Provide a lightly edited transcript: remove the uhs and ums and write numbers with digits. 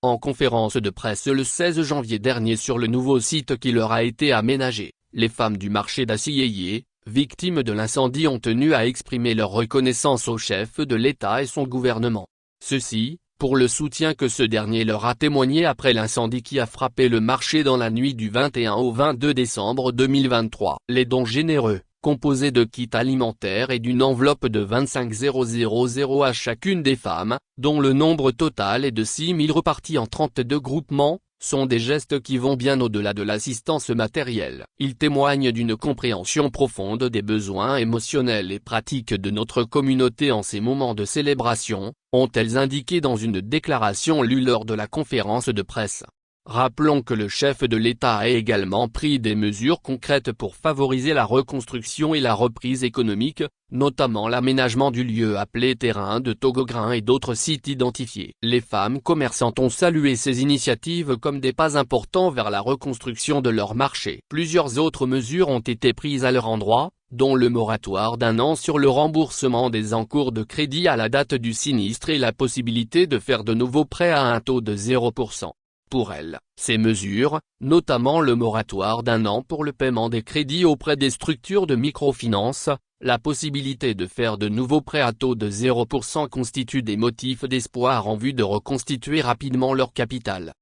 En conférence de presse le 16 janvier dernier sur le nouveau site qui leur a été aménagé, les femmes du marché d'Assiyeye, victimes de l'incendie ont tenu à exprimer leur reconnaissance au chef de l'État et son gouvernement. Ceci, pour le soutien que ce dernier leur a témoigné après l'incendie qui a frappé le marché dans la nuit du 21 au 22 décembre 2023. Les dons généreux, composés de kits alimentaires et d'une enveloppe de 25 000 à chacune des femmes, dont le nombre total est de 6 000 repartis en 32 groupements, sont des gestes qui vont bien au-delà de l'assistance matérielle. Ils témoignent d'une compréhension profonde des besoins émotionnels et pratiques de notre communauté en ces moments de célébration, ont-elles indiqué dans une déclaration lue lors de la conférence de presse. Rappelons que le chef de l'État a également pris des mesures concrètes pour favoriser la reconstruction et la reprise économique, notamment l'aménagement du lieu appelé terrain de Togogrins et d'autres sites identifiés. Les femmes commerçantes ont salué ces initiatives comme des pas importants vers la reconstruction de leur marché. Plusieurs autres mesures ont été prises à leur endroit, dont le moratoire d'1 an sur le remboursement des encours de crédit à la date du sinistre et la possibilité de faire de nouveaux prêts à un taux de 0%. Pour elles, ces mesures, notamment le moratoire d'1 an pour le paiement des crédits auprès des structures de microfinance, la possibilité de faire de nouveaux prêts à taux de 0% constituent des motifs d'espoir en vue de reconstituer rapidement leur capital.